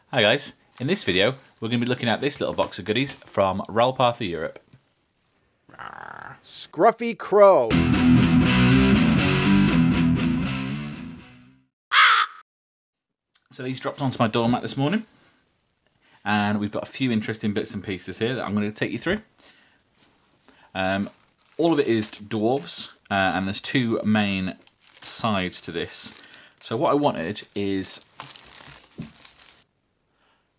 Hi guys, in this video we're going to be looking at this little box of goodies from Ral Partha Europe. Scruffy Crow. So these dropped onto my doormat this morning and we've got a few interesting bits and pieces here that I'm going to take you through. All of it is dwarves and there's two main sides to this. So what I wanted is,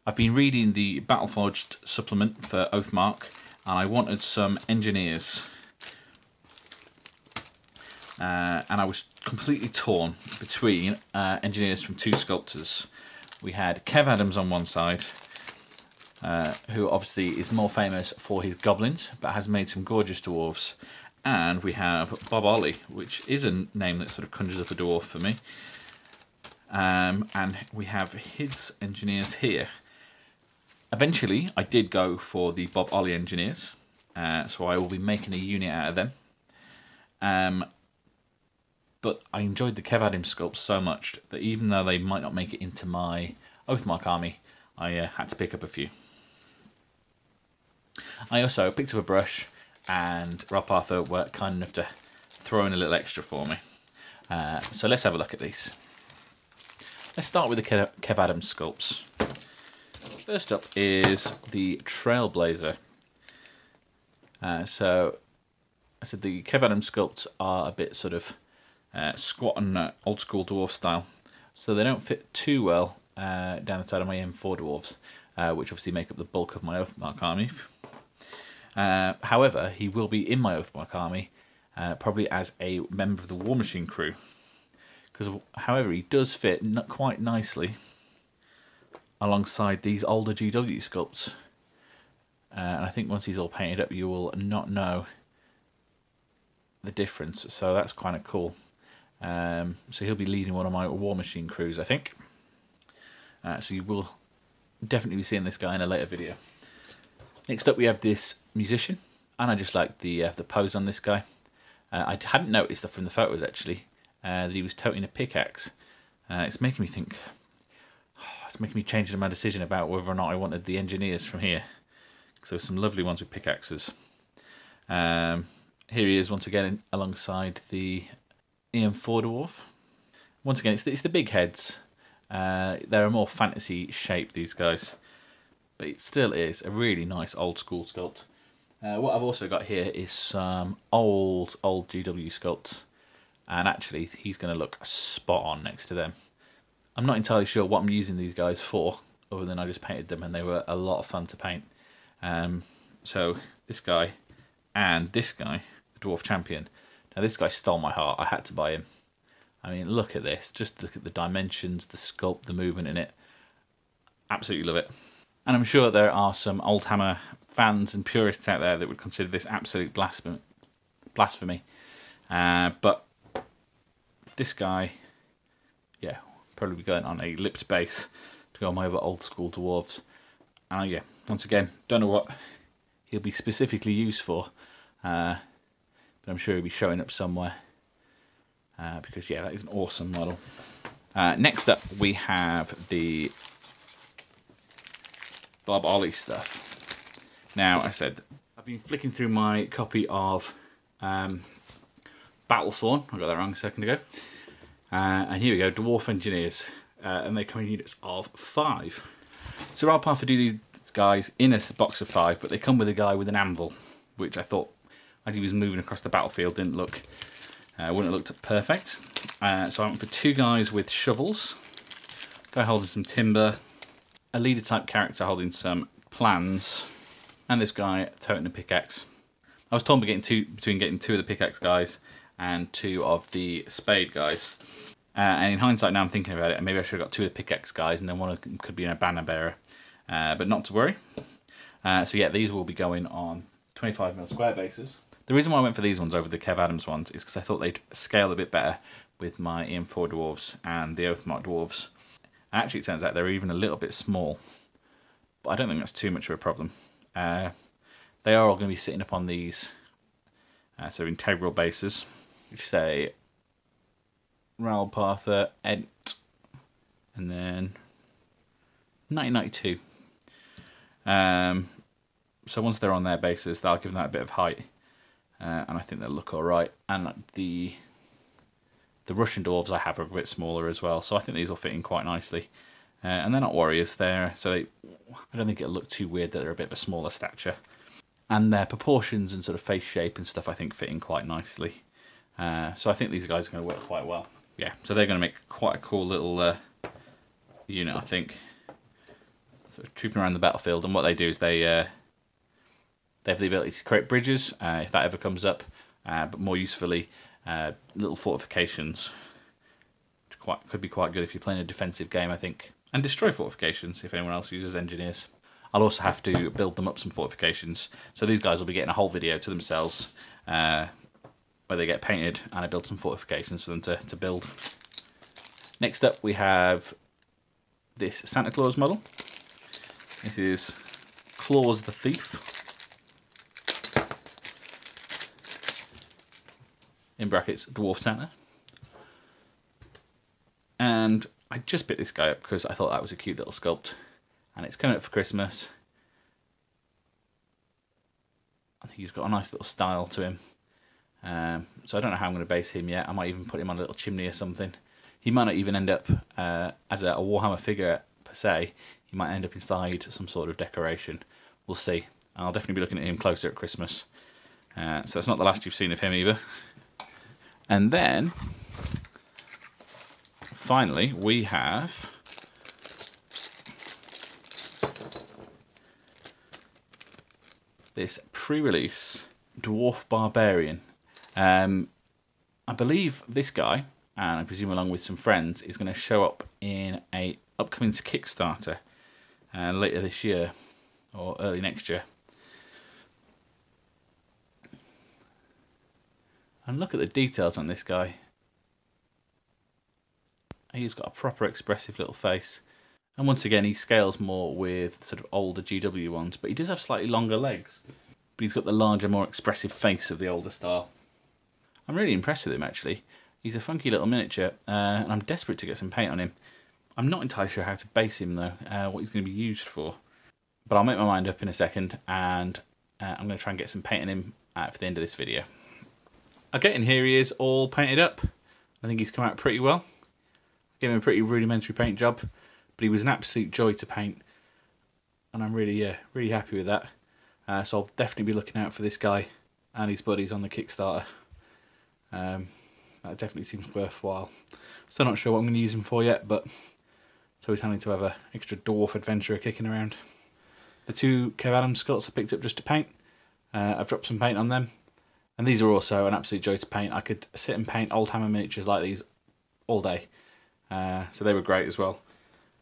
I've been reading the Battleforged supplement for Oathmark and I wanted some engineers. And I was completely torn between engineers from two sculptors. We had Kev Adams on one side, who obviously is more famous for his goblins, but has made some gorgeous dwarves. And we have Bob Ollie, which is a name that sort of conjures up a dwarf for me. And we have his engineers here. Eventually, I did go for the Bob Ollie engineers, so I will be making a unit out of them. But I enjoyed the Kev Adams Sculpts so much that even though they might not make it into my Oathmark army, I had to pick up a few. I also picked up a brush, and Ral Partha were kind enough to throw in a little extra for me. So let's have a look at these. Let's start with the Kev Adams Sculpts. First up is the Trailblazer. So I said the Kev Adams Sculpts are a bit sort of squat and old school dwarf style, so they don't fit too well down the side of my M4 dwarves, which obviously make up the bulk of my Oathmark army. However, he will be in my Oathmark army, probably as a member of the War Machine crew, because however he does fit quite nicely alongside these older GW sculpts, and I think once he's all painted up you will not know the difference, so that's kind of cool. So he'll be leading one of my War Machine crews, I think. So you will definitely be seeing this guy in a later video. Next up we have this musician, and I just like the pose on this guy. I hadn't noticed that from the photos actually, that he was toting a pickaxe. It's making me think, it's making me change my decision about whether or not I wanted the engineers from here, because there were some lovely ones with pickaxes. Here he is once again alongside the EM4 dwarf. Once again, it's the big heads. They're a more fantasy shape, these guys, but it still is a really nice old school sculpt. What I've also got here is some old GW sculpts, and actually he's going to look spot on next to them. I'm not entirely sure what I'm using these guys for, other than I just painted them and they were a lot of fun to paint. So this guy and this guy, the Dwarf Champion. Now this guy stole my heart. I had to buy him. I mean, look at this. Just look at the dimensions, the sculpt, the movement in it. Absolutely love it. And I'm sure there are some Old Hammer fans and purists out there that would consider this absolute blasphemy. But this guy, yeah, probably be going on a lipped base to go on my other old school dwarves. And yeah, once again, don't know what he'll be specifically used for. But I'm sure he'll be showing up somewhere, because yeah, that is an awesome model. Next up we have the Bob Ollie stuff. Now, I said I've been flicking through my copy of Battlesworn, I got that wrong a second ago, and here we go, Dwarf Engineers, and they come in units of 5. So Ral Partha do these guys in a box of 5, but they come with a guy with an anvil, which I thought, as he was moving across the battlefield, didn't look, wouldn't have looked perfect. So I went for 2 guys with shovels, a guy holding some timber, a leader type character holding some plans, and this guy toting a pickaxe. I was torn between getting 2 of the pickaxe guys and 2 of the spade guys. And in hindsight now I'm thinking about it, maybe I should have got 2 of the pickaxe guys and then one of them could be a banner bearer. But not to worry. So yeah, these will be going on 25mm square bases. The reason why I went for these ones over the Kev Adams ones is because I thought they'd scale a bit better with my EM4 dwarves and the Oathmark dwarves. And actually it turns out they're even a little bit small, but I don't think that's too much of a problem. They are all going to be sitting up on these so integral bases, which say Ral Partha Ent, and then 1992. So once they're on their bases, that'll give them that a bit of height, and I think they'll look all right. And the Russian dwarves I have are a bit smaller as well, so I think these will fit in quite nicely. And they're not warriors there, so I don't think it'll look too weird that they're a bit of a smaller stature. And their proportions and sort of face shape and stuff I think fit in quite nicely. So I think these guys are going to work quite well. Yeah, so they're going to make quite a cool little unit, I think. Sort of trooping around the battlefield, and what they do is they have the ability to create bridges, if that ever comes up, but more usefully, little fortifications, which could be quite good if you're playing a defensive game, I think. And destroy fortifications if anyone else uses engineers. I'll also have to build them up some fortifications, so these guys will be getting a whole video to themselves where they get painted, and I build some fortifications for them to build. Next up we have this Santa Claus model. This is Claus the Thief, in brackets Dwarf Santa. And I just picked this guy up because I thought that was a cute little sculpt, and it's coming up for Christmas. I think he's got a nice little style to him. So I don't know how I'm going to base him yet. I might even put him on a little chimney or something. He might not even end up as a Warhammer figure per se. He might end up inside some sort of decoration. We'll see. I'll definitely be looking at him closer at Christmas. So that's not the last you've seen of him either. And then, finally, we have this pre-release Dwarf Barbarian. I believe this guy, and I presume along with some friends, is going to show up in a upcoming Kickstarter later this year or early next year. And look at the details on this guy. He's got a proper expressive little face. And once again, he scales more with sort of older GW ones, but he does have slightly longer legs. But he's got the larger, more expressive face of the older style. I'm really impressed with him, actually. He's a funky little miniature, and I'm desperate to get some paint on him. I'm not entirely sure how to base him, though, what he's going to be used for. But I'll make my mind up in a second, and I'm going to try and get some paint on him for the end of this video. Okay, and here he is all painted up. I think he's come out pretty well. Gave him a pretty rudimentary paint job, but he was an absolute joy to paint. And I'm really, really happy with that. So I'll definitely be looking out for this guy and his buddies on the Kickstarter. That definitely seems worthwhile. Still not sure what I'm going to use him for yet, but it's always handy to have an extra dwarf adventurer kicking around. The two Kev Adams Sculpts I picked up just to paint. I've dropped some paint on them. And these are also an absolute joy to paint. I could sit and paint old hammer miniatures like these all day. So they were great as well.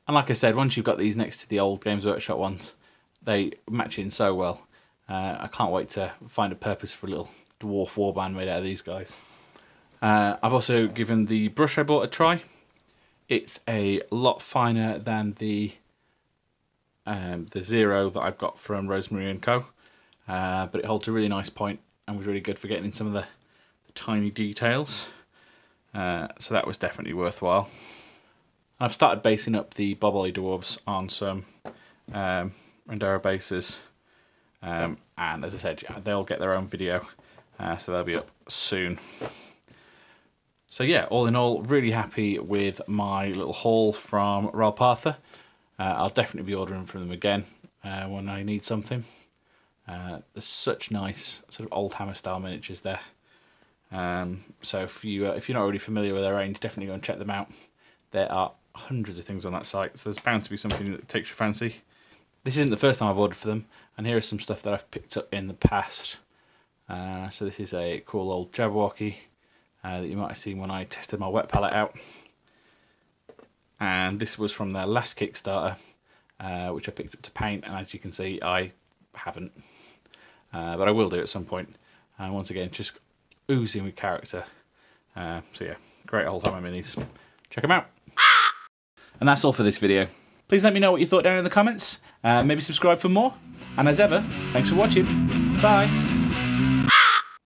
And like I said, once you've got these next to the old Games Workshop ones, they match in so well. I can't wait to find a purpose for a little dwarf warband made out of these guys. I've also given the brush I bought a try. It's a lot finer than the Zero that I've got from Rosemary & Co. But it holds a really nice point and was really good for getting in some of the tiny details. So that was definitely worthwhile. I've started basing up the Bobbly Dwarves on some Rendera bases. And as I said, they'll get their own video, so they'll be up soon. So yeah, all in all, really happy with my little haul from Ral Partha. I'll definitely be ordering from them again when I need something. There's such nice sort of old hammer style miniatures there. So if you're not already familiar with their range, definitely go and check them out. There are hundreds of things on that site, so there's bound to be something that takes your fancy. This isn't the first time I've ordered for them, and here is some stuff that I've picked up in the past. So this is a cool old Jabberwocky that you might have seen when I tested my wet palette out. And this was from their last Kickstarter, which I picked up to paint, and as you can see, I haven't. But I will do at some point. And once again, just oozing with character. So yeah, great old hammer minis. Check them out. And that's all for this video. Please let me know what you thought down in the comments. Maybe subscribe for more. And as ever, thanks for watching. Bye.